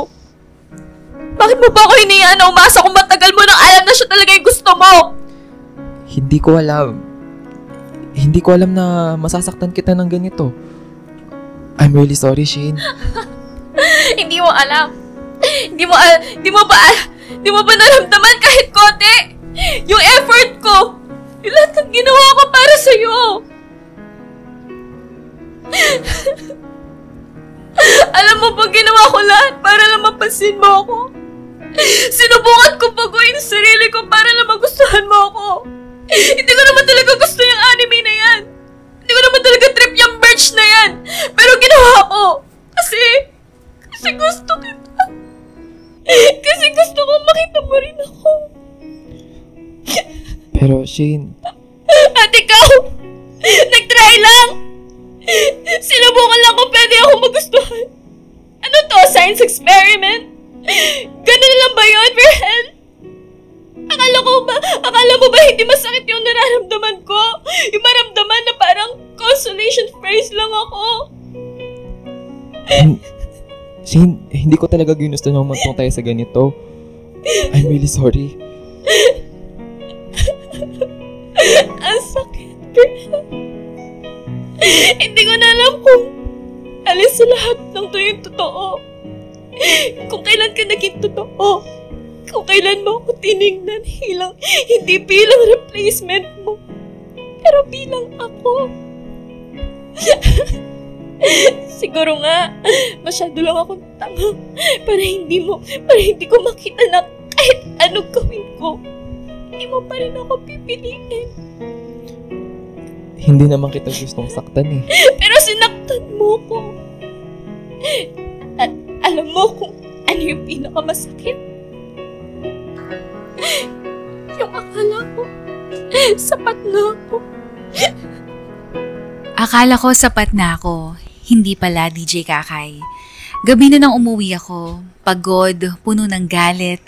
Bakit mo ba ako hinayaan na umasa kung matagal mo nang alam na siya talaga yung gusto mo? Hindi ko alam. Hindi ko alam na masasaktan kita ng ganito. I'm really sorry, Shane. Hindi mo alam. Hindi mo ba naramdaman kahit konti? Yung effort ko. Yung lahat ng ginawa ko para sa'yo. Alam mo ba, ginawa ko lahat para lang mapansin mo ako. Sinubukan ko baguhin ang sarili ko para lang magustuhan mo ako. Hindi ko naman talaga gusto yung anime na yan. Hindi ko naman talaga trip yung merch na yan. Pero ginawa ko. Kasi gusto kita. Kasi gusto ko makita mo rin ako. Pero, Shane, At ikaw, nag-try lang. Sinubukan lang kung pwede ako magustuhan. Ano to, science experiment? Ganun lang ba yun, Verhel? Akala mo ba hindi masakit yung nararamdaman ko? Yung maramdaman na parang consolation phrase lang ako? Shane, hindi ko talaga ginusto na umantong tayo sa ganito. I'm really sorry. Ang sakit, Verhel. Hindi ko na alam kung alin sa lahat ng to yung totoo. Kung kailan ka naging totoo. Kung kailan mo ako tinignan hindi bilang replacement mo, pero bilang ako. Siguro nga, masyado lang akong tanga para hindi ko makita na kahit anong gawin ko, hindi mo pa rin ako pipiliin. Hindi naman kita gustong saktan eh. Pero sinaktan mo ko. At alam mo kung ano yung pinakamasakit? Yung akala ko, sapat na ako. Akala ko sapat na ako. Hindi pala, DJ Kakay. Gabi na nang umuwi ako. Pagod, puno ng galit,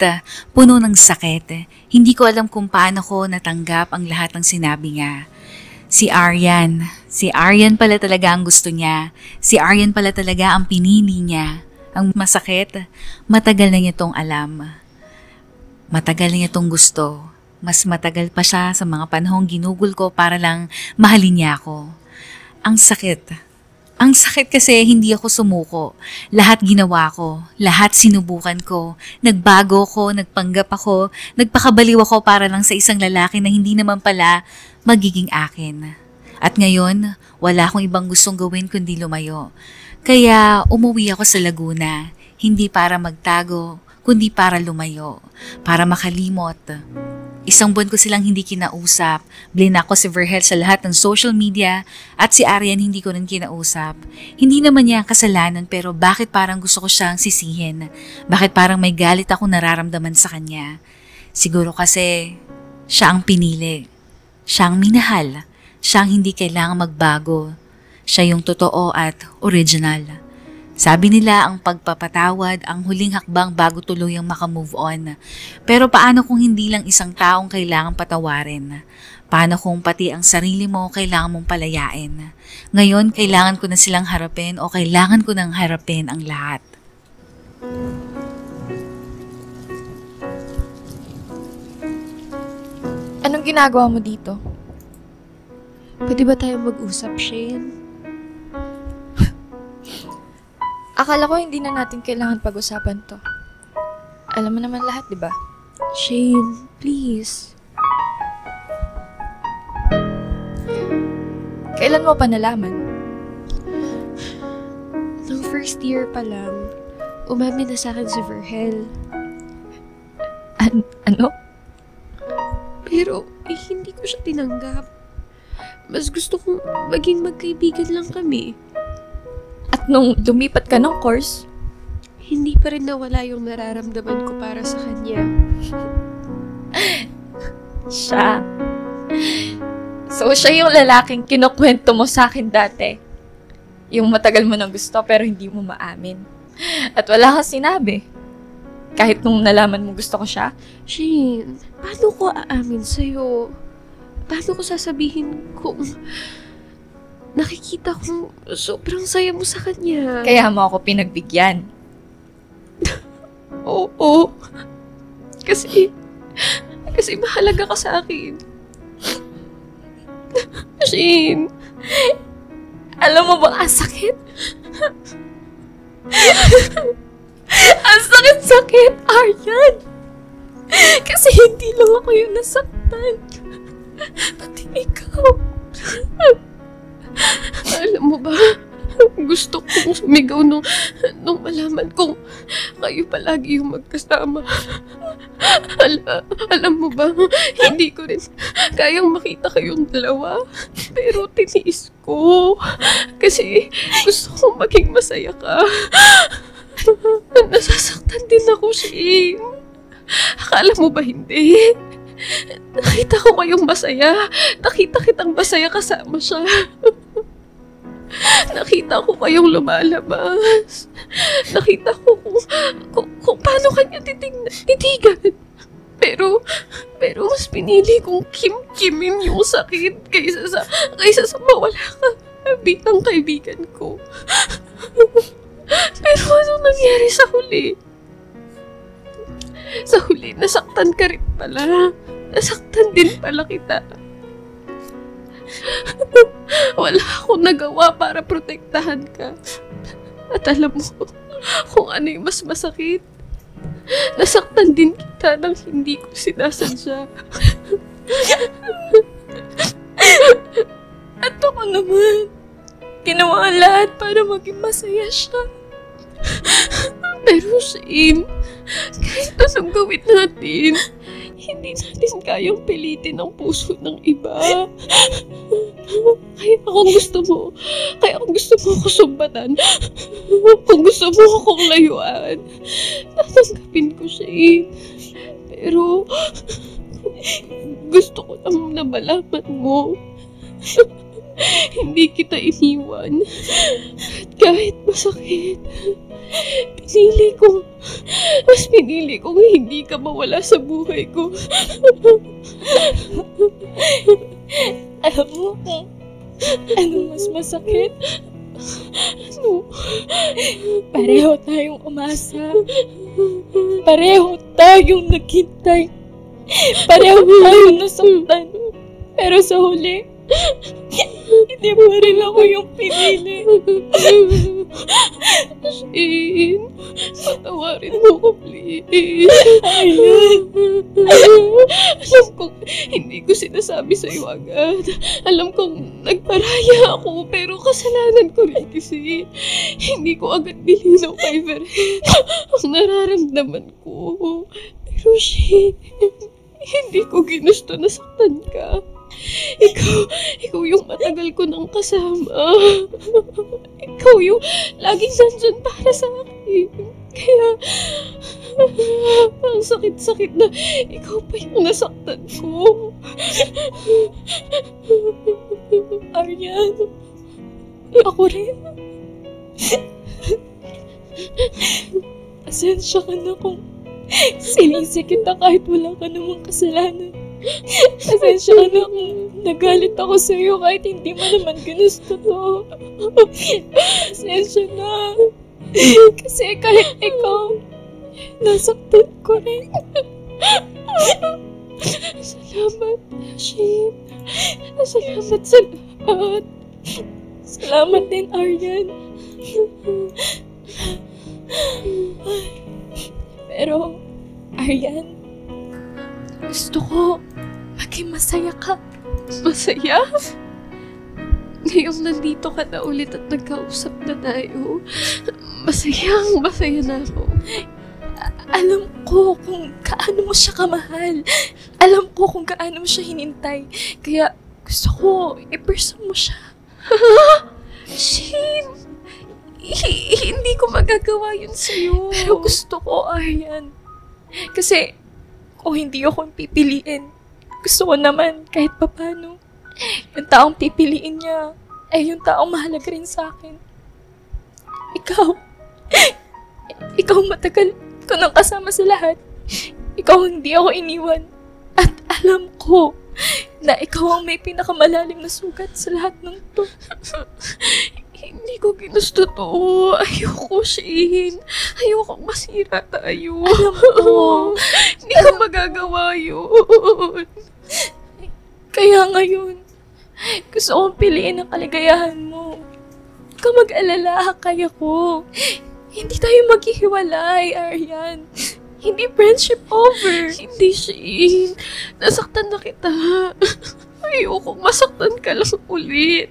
puno ng sakit. Hindi ko alam kung paano ko natanggap ang lahat ng sinabi niya. Si Aryan pala talaga ang gusto niya. Si Aryan pala talaga ang pinili niya. Ang masakit, matagal na niya tong alam. Matagal na niya tong gusto. Mas matagal pa siya sa mga panahong ginugol ko para lang mahalin niya ako. Ang sakit. Ang sakit kasi hindi ako sumuko. Lahat ginawa ko. Lahat sinubukan ko. Nagbago ko, nagpanggap ako, nagpakabaliw ako para lang sa isang lalaki na hindi naman pala magiging akin. At ngayon, wala akong ibang gustong gawin kundi lumayo. Kaya umuwi ako sa Laguna. Hindi para magtago, kundi para lumayo. Para makalimot. Isang buwan ko silang hindi kinausap. Blinak ko si Verhel sa lahat ng social media at si Aryan hindi ko rin kinausap. Hindi naman niya kasalanan pero bakit parang gusto ko siyang sisihin? Bakit parang may galit akong nararamdaman sa kanya? Siguro kasi siya ang pinili. Siya ang minahal. Siya ang hindi kailangang magbago. Siya yung totoo at original. Sabi nila ang pagpapatawad ang huling hakbang bago tuluyang makamove on. Pero paano kung hindi lang isang taong kailangang patawarin? Paano kung pati ang sarili mo kailangan mong palayain? Ngayon, kailangan ko na silang harapin o kailangan ko nang harapin ang lahat. Anong ginagawa mo dito? Pwede ba tayo mag-usap, Shane? Akala ko hindi na natin kailangan pag-usapan to. Alam mo naman lahat, di ba? Shane, please. Kailan mo pa nalaman? Nung first year pa lang, umamin na sa akin si Verhel. Ano? Pero hindi ko siya tinanggap. Mas gusto kong maging magkaibigan lang kami. At nung lumipat ka ng course, Hindi pa rin nawala yung nararamdaman ko para sa kanya. siya. So, siya yung lalaking kinukwento mo sa akin dati. Yung matagal mo nang gusto pero hindi mo maamin. At wala kang sinabi. Kahit nung nalaman mo gusto ko siya. Shane, paano ko aamin sa'yo? Paano ko sasabihin kung nakikita kong sobrang saya mo sa kanya? Kaya mo ako pinagbigyan. Oo. Kasi mahalaga ka sa akin. Shane. Alam mo ba, ang sakit? Ang sakit-sakit, Aryan! Kasi hindi lang ako yung nasaktan. Pati ikaw. Alam mo ba, gusto kong sumigaw nung malaman kong kayo palagi yung magkasama. Alam mo ba, hindi ko rin kayang makita kayong dalawa. Pero tiniis ko. Kasi gusto kong maging masaya ka. Nasasaktan din ako, Shane. Akala mo ba hindi? Nakita ko kayong masaya. Nakita kitang masaya kasama siya. Nakita ko kayong lumalabas. Nakita ko kung paano kanya titigan. Pero mas pinili kong kim-kimin yung sakit kaysa sa mawala ka bilang kaibigan ko. Pero anong nangyari sa huli? Sa huli, nasaktan ka rin pala. Nasaktan din pala kita. Wala akong nagawa para protektahan ka. At alam mo kung ano yung mas masakit. Nasaktan din kita nang hindi ko sinasadya. At ako naman, ginawa ang lahat para maging masaya siya. Pero Shane, kahit anong gawin natin, hindi natin kayang pilitin ang puso ng iba. Kaya kung gusto mo ako sumbatan, kung gusto mo akong layuan, tatanggapin ko, Shane. Pero gusto ko lang na malaman mo, hindi kita iniwan. At kahit masakit, pinili kong hindi ka mawala sa buhay ko. Alam mo kung ano mas masakit? Ano? Pareho tayong umasa. Pareho tayong naghintay. Pareho tayong nasaktan. Pero sa huli, hindi pa rin ako yung pinili. Shane, patawarin mo ko, please. Alam kong hindi ko sinasabi sa'yo agad. Alam kong nagparaya ako, pero kasalanan ko rin kasi hindi ko agad nilinaw kay Veren ang nararamdaman ko. Pero Shane, hindi ko ginusto na saktan ka. Ikaw yung matagal ko nang kasama. Ikaw yung laging nandyan para sa akin. Kaya, ang sakit-sakit na ikaw pa yung nasaktan ko. Aryan, ako rin. Pasensya ka na kung sinisi kita kahit wala ka namang kasalanan. Pasensya ka na kung nagalit ako sa'yo kahit hindi mo naman ginusto to. Pasensya na. Kasi kahit ikaw, nasaktan ko rin. Salamat, Shane. Salamat sa lahat. Salamat din, Aryan. Pero, Aryan, gusto ko maging masaya ka. Masaya? Ngayong nandito ka na ulit at nagkausap na tayo, masaya na ako. Alam ko kung gaano mo siya kamahal. Alam ko kung gaano mo siya hinintay. Kaya gusto ko i-pursue mo siya. Shane, hindi ko magagawa yun sa'yo. Pero gusto ko, Aryan. Kasi kung hindi ako pipiliin, gusto ko naman kahit papano. Yung taong pipiliin niya ay yung taong mahalaga rin sa akin. Ikaw matagal ko nang kasama sa lahat. Ikaw hindi ako iniwan. At alam ko na ikaw ang may pinakamalalim na sugat sa lahat ng to. Hindi ko ginusto to. Ayoko, Shane. Ayoko masira tayo. Alam ko. Hindi ko magagawa yun. Kaya ngayon, gusto kong piliin ang kaligayahan mo. Huwag ka mag-alala, kaya ko. Hindi tayo maghihiwalay, Aryan. Hindi friendship over. Hindi, Shane. Nasaktan na kita. Ayoko masaktan ka lang ulit.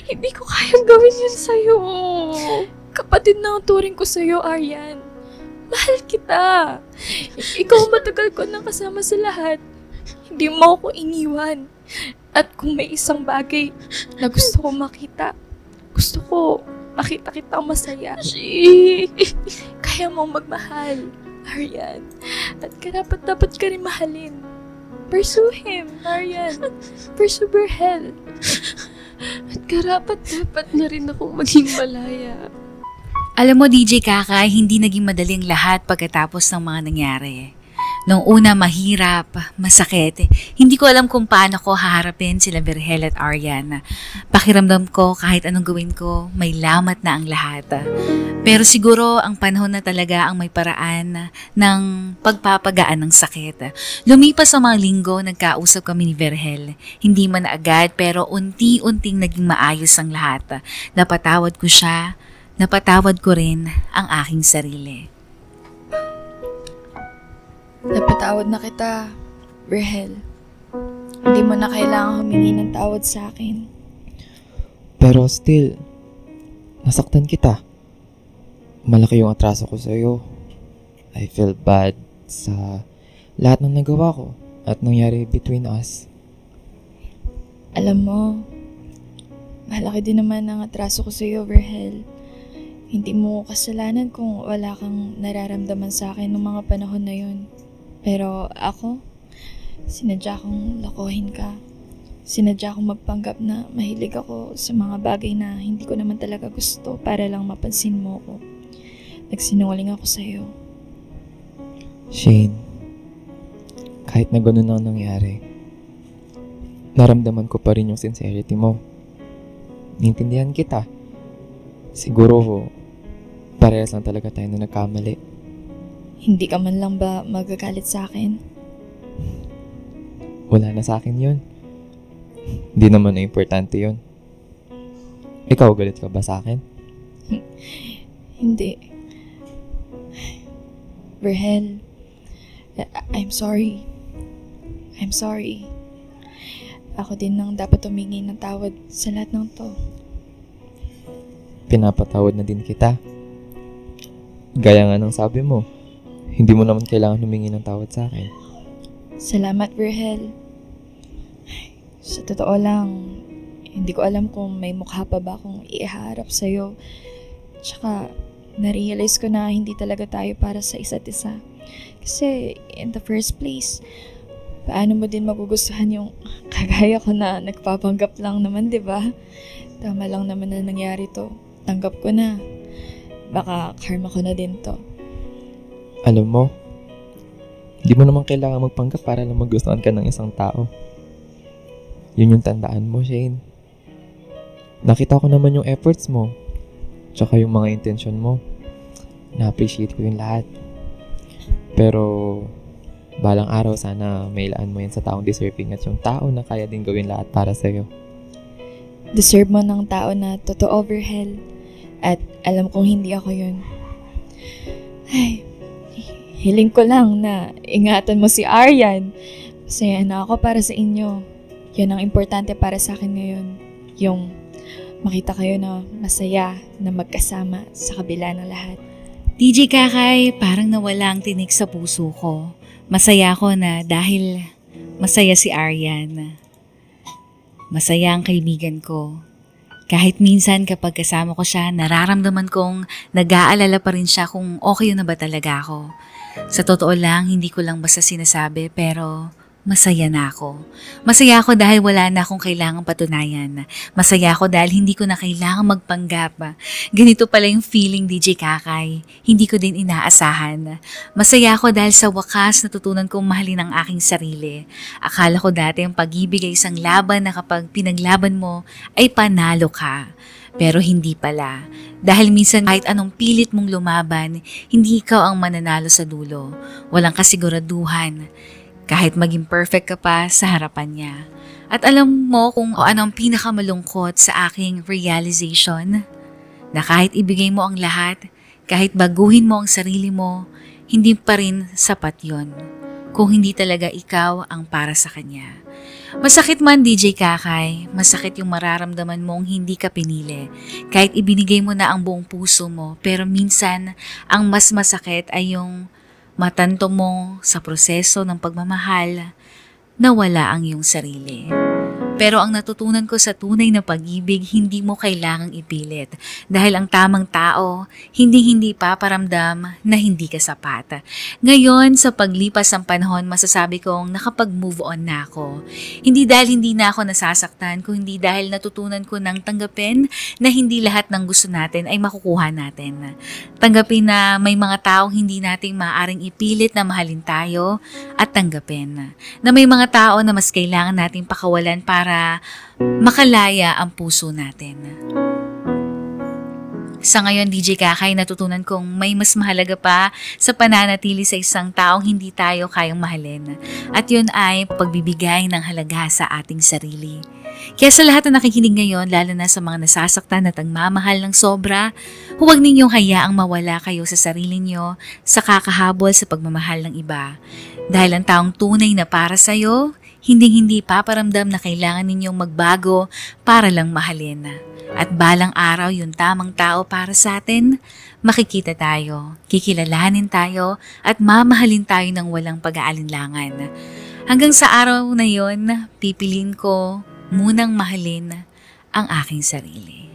Hindi ko kayang gawin yun sa'yo. Kapatid na ang turing ko sa'yo, Aryan. Mahal kita. Ikaw matagal ko nang kasama sa lahat. Hindi mo ako iniwan. At kung may isang bagay na gusto ko makita, gusto ko makita kitang masaya. Shane. Kaya mo magmahal, Aryan. At dapat ka rin mahalin. Pursue him, Aryan. Pursue Berhel. At dapat na rin akong maging malaya. Alam mo, DJ Kakay, hindi naging madaling lahat pagkatapos ng mga nangyari. Noong una, mahirap, masakit. Hindi ko alam kung paano ko haharapin sila Berhel at Aryan. Pakiramdam ko kahit anong gawin ko, may lamat na ang lahat. Pero siguro ang panahon na talaga ang may paraan ng pagpapagaan ng sakit. Lumipas ang mga linggo, nagkausap kami ni Berhel. Hindi man agad pero unti-unting naging maayos ang lahat. Napatawad ko siya, napatawad ko rin ang aking sarili. Napatawad na kita, Berhel. Hindi mo na kailangang humingi ng tawad sa akin. Pero still, nasaktan kita. Malaki yung atraso ko sa'yo. I feel bad sa lahat ng nagawa ko at nangyari between us. Alam mo, malaki din naman ang atraso ko sa'yo, Berhel. Hindi mo kasalanan kung wala kang nararamdaman sa akin noong mga panahon na yun. Pero ako, sinadya kong lokohin ka. Sinadya kong magpanggap na mahilig ako sa mga bagay na hindi ko naman talaga gusto para lang mapansin mo ko. Nagsinungaling ako sa'yo. Shane, kahit na ganun ang nangyari, naramdaman ko pa rin yung sincerity mo. Nintindihan kita. Siguro, parehas lang talaga tayo na nagkamali. Hindi ka man lang ba magagalit sa akin? Wala na sa akin yun. Hindi naman na importante yun. Ikaw, galit ka ba sa akin? Hindi. Berhel, I'm sorry. I'm sorry. Ako din nang dapat humingi ng tawad sa lahat ng to. Pinapatawad na din kita. Gaya nga ng sabi mo, hindi mo naman kailangan humingi ng tawad sa akin. Salamat, Berhel. Sa totoo lang, hindi ko alam kung may mukha pa ba akong iharap sa'yo. Tsaka, na-realize ko na hindi talaga tayo para sa isa't isa. Kasi, in the first place, paano mo din magugustuhan yung kagaya ko na nagpapanggap lang naman, di ba? Tama lang naman na nangyari to. Tanggap ko na. Baka karma ko na din to. Alam mo, hindi mo naman kailangan magpanggap para lang magustuhan ka ng isang tao. Yun yung tandaan mo, Shane. Nakita ko naman yung efforts mo, tsaka yung mga intention mo. Na-appreciate ko yung lahat. Pero, balang araw sana mailaan mo yan sa taong deserving at yung tao na kaya din gawin lahat para sa'yo. Deserve mo ng tao na totoo, Berhel. At alam kong hindi ako yun. Ay, hiling ko lang na ingatan mo si Aryan. Masaya na ako para sa inyo. Yan ang importante para sa akin ngayon. Yung makita kayo na masaya na magkasama sa kabila ng lahat. DJ Kakay, parang nawala ang tinik sa puso ko. Masaya ako na dahil masaya si Aryan. Masaya ang kaibigan ko. Kahit minsan kapag kasama ko siya, nararamdaman kong nag-aalala pa rin siya kung okay na ba talaga ako. Sa totoo lang, hindi ko lang basta sinasabi pero masaya na ako. Masaya ako dahil wala na akong kailangang patunayan. Masaya ako dahil hindi ko na kailangang magpanggap. Ganito pala yung feeling, DJ Kakay. Hindi ko din inaasahan. Masaya ako dahil sa wakas natutunan kong mahalin ang aking sarili. Akala ko dati ang pag-ibig ay isang laban na kapag pinaglaban mo ay panalo ka. Pero hindi pala. Dahil minsan kahit anong pilit mong lumaban, hindi ikaw ang mananalo sa dulo. Walang kasiguraduhan. Kahit maging perfect ka pa sa harapan niya. At alam mo kung ano ang pinakamalungkot sa aking realization? Na kahit ibigay mo ang lahat, kahit baguhin mo ang sarili mo, hindi pa rin sapat yon kung hindi talaga ikaw ang para sa kanya. Masakit man, DJ Kakay, masakit yung mararamdaman mong hindi ka pinili. Kahit ibinigay mo na ang buong puso mo, pero minsan ang mas masakit ay yung matanto mo sa proseso ng pagmamahal na wala ang iyong sarili. Pero ang natutunan ko sa tunay na pag-ibig, hindi mo kailangang ipilit. Dahil ang tamang tao, hindi paparamdam na hindi ka sapat. Ngayon, sa paglipas ng panahon, masasabi kong nakapag-move on na ako. Hindi dahil hindi na ako nasasaktan, kundi dahil natutunan ko nang tanggapin na hindi lahat ng gusto natin ay makukuha natin. Tanggapin na may mga taong hindi nating maaaring ipilit na mahalin tayo at tanggapin na may mga tao na mas kailangan nating pakawalan para makalaya ang puso natin. Sa ngayon, DJ Kakay, natutunan kong may mas mahalaga pa sa pananatili sa isang taong hindi tayo kayang mahalin. At yun ay pagbibigay ng halaga sa ating sarili. Kaya sa lahat na nakikinig ngayon, lalo na sa mga nasasaktan at nagmamahal ng sobra, huwag ninyong hayaang mawala kayo sa sarili nyo sa kakahabol sa pagmamahal ng iba. Dahil ang taong tunay na para sa'yo, hindi paparamdam na kailangan ninyong magbago para lang mahalin. At balang araw yung tamang tao para sa atin, makikita tayo, kikilalanin tayo at mamahalin tayo ng walang pag-aalinlangan. Hanggang sa araw na yon, pipiliin ko munang mahalin ang aking sarili.